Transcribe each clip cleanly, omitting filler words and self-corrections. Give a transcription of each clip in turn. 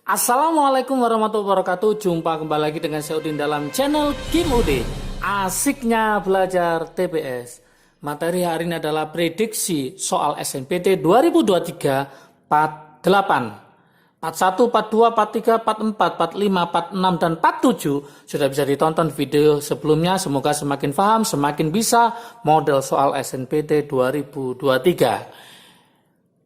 Assalamualaikum warahmatullahi wabarakatuh. Jumpa kembali lagi dengan saya Udin dalam channel Kim Ude. Asiknya belajar TPS. Materi hari ini adalah prediksi soal SNMPT 2023 part 8, part 1, part 2, part 3, part 4, part 5, part 6, dan part 7. Sudah bisa ditonton video sebelumnya. Semoga semakin paham, semakin bisa model soal SNMPT 2023.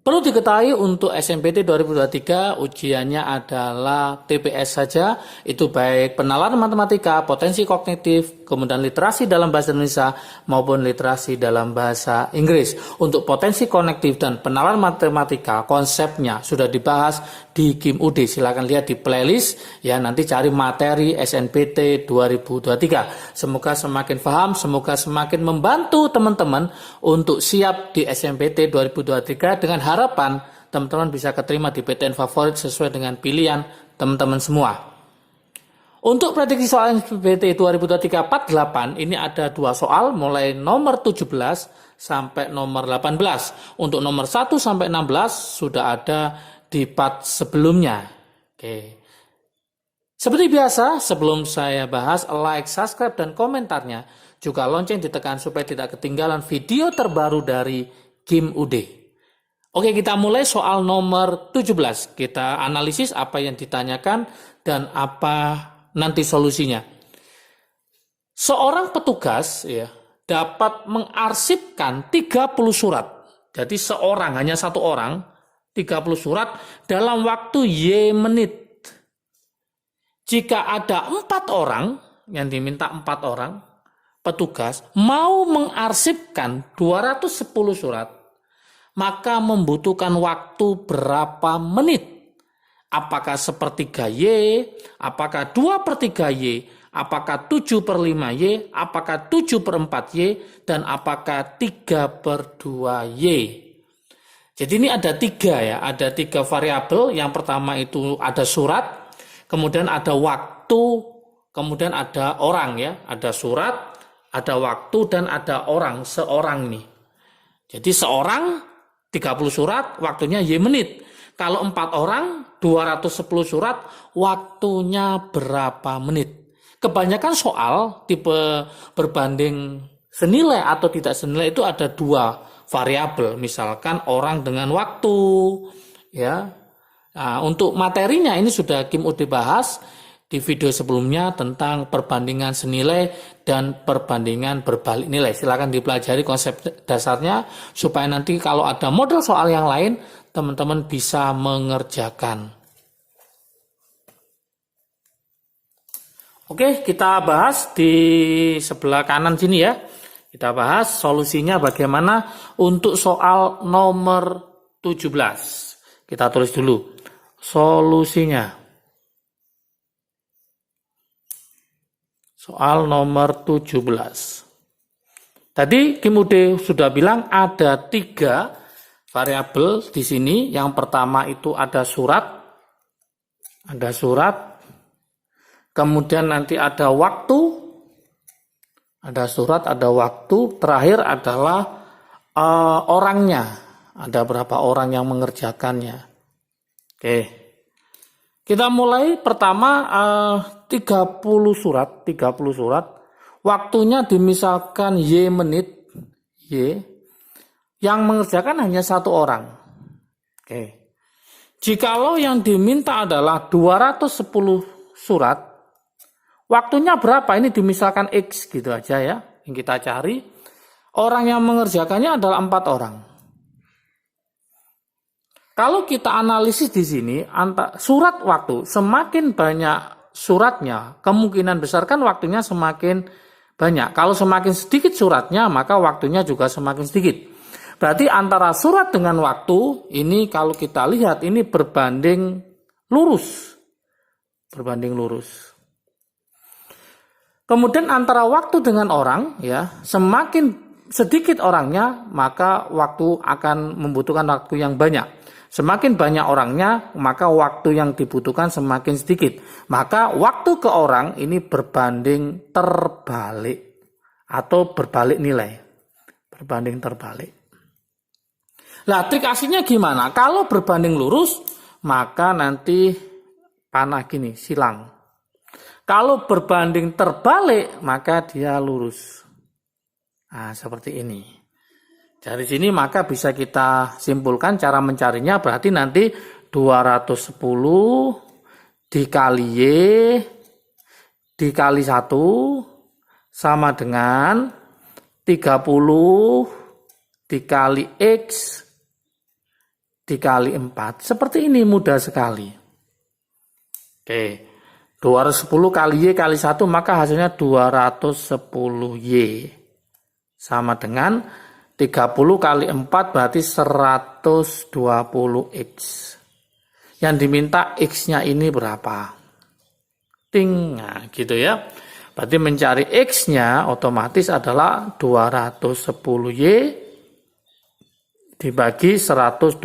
Perlu diketahui untuk SNMPT 2023 ujiannya adalah TPS saja, itu baik penalaran matematika, potensi kognitif, kemudian literasi dalam bahasa Indonesia maupun literasi dalam bahasa Inggris. Untuk potensi kognitif dan penalaran matematika konsepnya sudah dibahas di Kim Ude. Silakan lihat di playlist ya, nanti cari materi SNMPT 2023. Semoga semakin paham, semoga semakin membantu teman-teman untuk siap di SNMPT 2023 dengan harapan teman-teman bisa keterima di PTN favorit sesuai dengan pilihan teman-teman semua. Untuk prediksi soal SNMPT 2023 part 8 ini ada dua soal mulai nomor 17 sampai nomor 18. Untuk nomor 1 sampai 16 sudah ada di part sebelumnya. Oke. Seperti biasa, sebelum saya bahas, like, subscribe, dan komentarnya. Juga lonceng ditekan supaya tidak ketinggalan video terbaru dari Kim Ude. Oke, kita mulai soal nomor 17. Kita analisis apa yang ditanyakan dan apa nanti solusinya. Seorang petugas ya dapat mengarsipkan 30 surat. Jadi seorang, hanya satu orang, 30 surat dalam waktu Y menit. Jika ada 4 orang, yang diminta 4 orang, petugas mau mengarsipkan 210 surat, maka membutuhkan waktu berapa menit? Apakah sepertiga Y, apakah 2/3 Y, apakah 7/5 Y, apakah 7/4 Y, dan apakah 3/2 Y? Jadi ini ada 3 ya, ada 3 variabel. Yang pertama itu ada surat, kemudian ada waktu, kemudian ada orang ya. Ada surat, ada waktu, dan ada orang, seorang nih. Jadi seorang 30 surat, waktunya Y menit. Kalau 4 orang, 210 surat, waktunya berapa menit? Kebanyakan soal tipe berbanding senilai atau tidak senilai itu ada 2 variabel. Misalkan orang dengan waktu. Ya. Nah, untuk materinya ini sudah Kim Ude bahas di video sebelumnya tentang perbandingan senilai dan perbandingan berbalik nilai. Silakan dipelajari konsep dasarnya supaya nanti kalau ada model soal yang lain teman-teman bisa mengerjakan. Oke, kita bahas di sebelah kanan sini ya. Kita bahas solusinya bagaimana untuk soal nomor 17. Kita tulis dulu solusinya. Soal nomor 17. Tadi Kim Ude sudah bilang ada 3 variabel di sini. Yang pertama itu ada surat. Ada surat. Kemudian nanti ada waktu. Ada surat, ada waktu. Terakhir adalah orangnya. Ada berapa orang yang mengerjakannya. Oke. Kita mulai pertama 30 surat. Waktunya dimisalkan Y menit. Y. Yang mengerjakan hanya 1 orang. Oke. Jikalau yang diminta adalah 210 surat. Waktunya berapa? Ini dimisalkan X gitu aja ya. Yang kita cari. Orang yang mengerjakannya adalah 4 orang. Kalau kita analisis di sini, surat waktu, semakin banyak suratnya, kemungkinan besar kan waktunya semakin banyak. Kalau semakin sedikit suratnya, maka waktunya juga semakin sedikit. Berarti antara surat dengan waktu, ini kalau kita lihat, ini berbanding lurus. Berbanding lurus. Kemudian antara waktu dengan orang, ya, semakin sedikit orangnya, maka waktu akan membutuhkan waktu yang banyak. Semakin banyak orangnya, maka waktu yang dibutuhkan semakin sedikit. Maka waktu ke orang ini berbanding terbalik atau berbalik nilai. Berbanding terbalik. Nah, trik aslinya gimana? Kalau berbanding lurus, maka nanti panah gini, silang. Kalau berbanding terbalik, maka dia lurus. Nah, seperti ini. Dari sini maka bisa kita simpulkan cara mencarinya berarti nanti 210 dikali Y dikali 1 sama dengan 30 dikali X dikali 4. Seperti ini, mudah sekali. Oke, 210 kali Y kali 1 maka hasilnya 210 Y. Sama dengan 30 kali 4 berarti 120 X. Yang diminta X-nya ini berapa? Ting, nah gitu ya. Berarti mencari X-nya otomatis adalah 210 Y dibagi 120.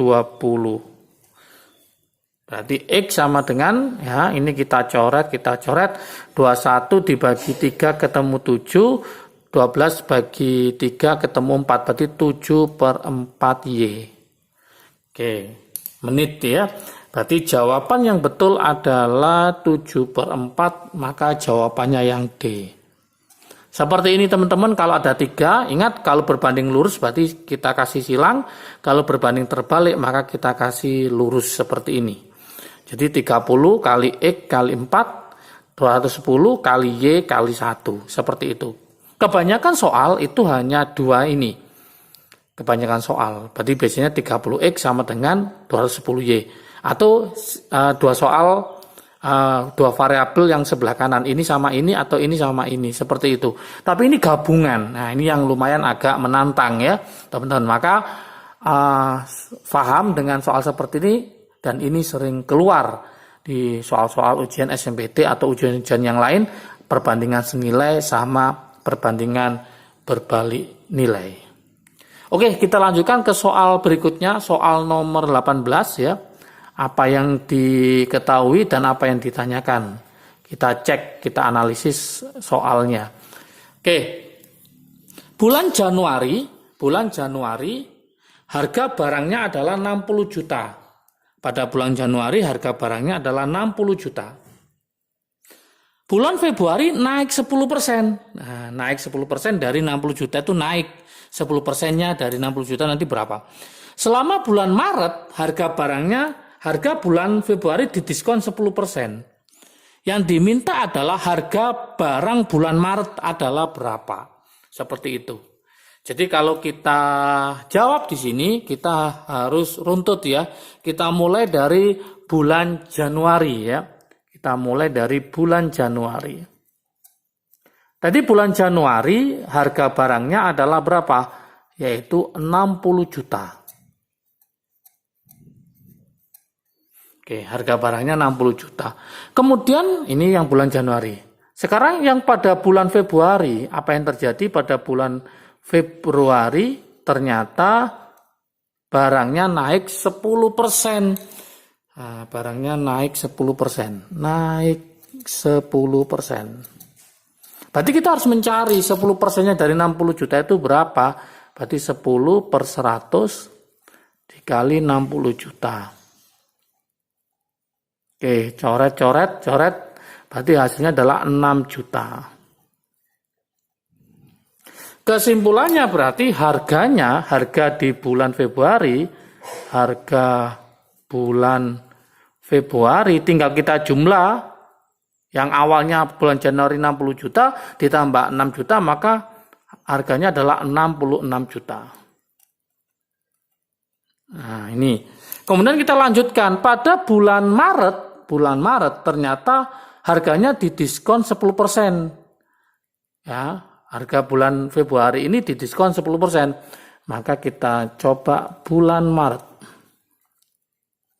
Berarti X sama dengan, ya ini kita coret. 21 dibagi 3 ketemu 7, 12 bagi 3 ketemu 4, berarti 7/4 Y. Oke, menit ya. Berarti jawaban yang betul adalah 7/4, maka jawabannya yang D. Seperti ini teman-teman, kalau ada 3, ingat kalau berbanding lurus berarti kita kasih silang, kalau berbanding terbalik maka kita kasih lurus seperti ini. Jadi 30 kali X kali 4, 210 kali Y kali 1, seperti itu. Kebanyakan soal itu hanya 2 ini. Kebanyakan soal, berarti biasanya 30X sama dengan 210Y. Atau 2 soal, 2 variabel yang sebelah kanan, ini sama ini atau ini sama ini, seperti itu. Tapi ini gabungan, nah ini yang lumayan agak menantang ya teman-teman. Maka paham dengan soal seperti ini, dan ini sering keluar di soal-soal ujian SNMPT atau ujian-ujian yang lain, perbandingan senilai sama perbandingan berbalik nilai. Oke, kita lanjutkan ke soal berikutnya, soal nomor 18 ya. Apa yang diketahui dan apa yang ditanyakan. Kita cek, kita analisis soalnya. Oke. Bulan Januari harga barangnya adalah 60 juta. Pada bulan Januari harga barangnya adalah 60 juta. Bulan Februari naik 10%. Nah, naik 10% dari 60 juta itu naik 10%-nya dari 60 juta nanti berapa? Selama bulan Maret harga bulan Februari didiskon 10%. Yang diminta adalah harga barang bulan Maret adalah berapa? Seperti itu. Jadi kalau kita jawab di sini, kita harus runtut ya. Kita mulai dari bulan Januari ya. Kita mulai dari bulan Januari. Tadi bulan Januari harga barangnya adalah berapa? Yaitu 60 juta. Oke, harga barangnya 60 juta. Kemudian ini yang bulan Januari. Sekarang yang pada bulan Februari, apa yang terjadi pada bulan Februari? Ternyata barangnya naik 10%. Nah, barangnya naik 10%. Naik 10%. Berarti kita harus mencari 10%-nya dari 60 juta itu berapa? Berarti 10 per 100 dikali 60 juta. Oke, coret. Berarti hasilnya adalah 6 juta. Kesimpulannya berarti harga di bulan Februari, tinggal kita jumlah. Yang awalnya bulan Januari 60 juta, ditambah 6 juta, maka harganya adalah 66 juta. Nah, ini. Kemudian kita lanjutkan, pada bulan Maret ternyata harganya didiskon 10%. Ya, harga bulan Februari ini didiskon 10%. Maka kita coba bulan Maret.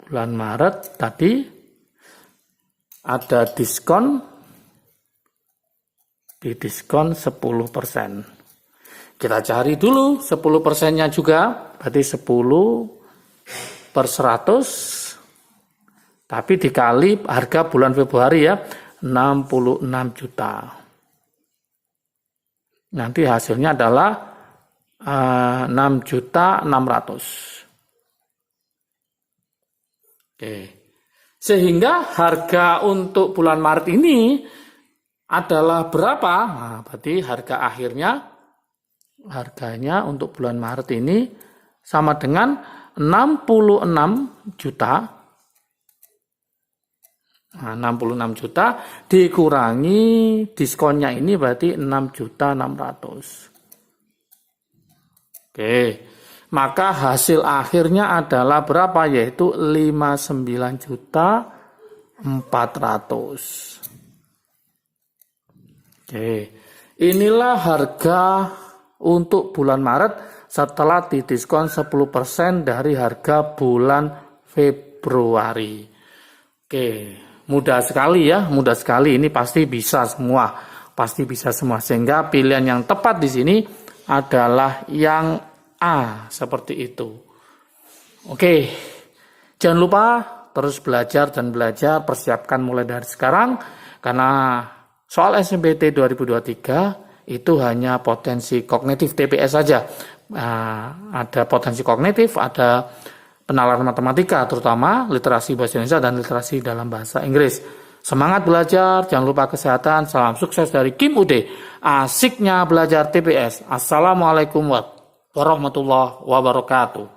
Bulan Maret tadi ada didiskon 10%. Kita cari dulu 10%-nya juga, berarti 10 per 100, tapi dikali harga bulan Februari ya, 66 juta. Nanti hasilnya adalah 6.600.000. Oke. Sehingga harga untuk bulan Maret ini adalah berapa? Nah, berarti harganya untuk bulan Maret ini sama dengan 66 juta. Nah, 66 juta dikurangi diskonnya ini berarti 6.600.000. Oke. Maka hasil akhirnya adalah berapa? Yaitu 59.400.000. Oke. Inilah harga untuk bulan Maret setelah didiskon 10% dari harga bulan Februari. Oke. Mudah sekali ya, mudah sekali. Ini pasti bisa semua, sehingga pilihan yang tepat di sini adalah yang A, seperti itu. Oke, jangan lupa terus belajar dan belajar, persiapkan mulai dari sekarang, karena soal SNMPT 2023 itu hanya potensi kognitif TPS saja. Ada potensi kognitif, ada penalaran matematika, terutama literasi bahasa Indonesia dan literasi dalam bahasa Inggris. Semangat belajar, jangan lupa kesehatan, salam sukses dari Kim Ude. Asiknya belajar TPS. Assalamualaikum warahmatullahi wabarakatuh.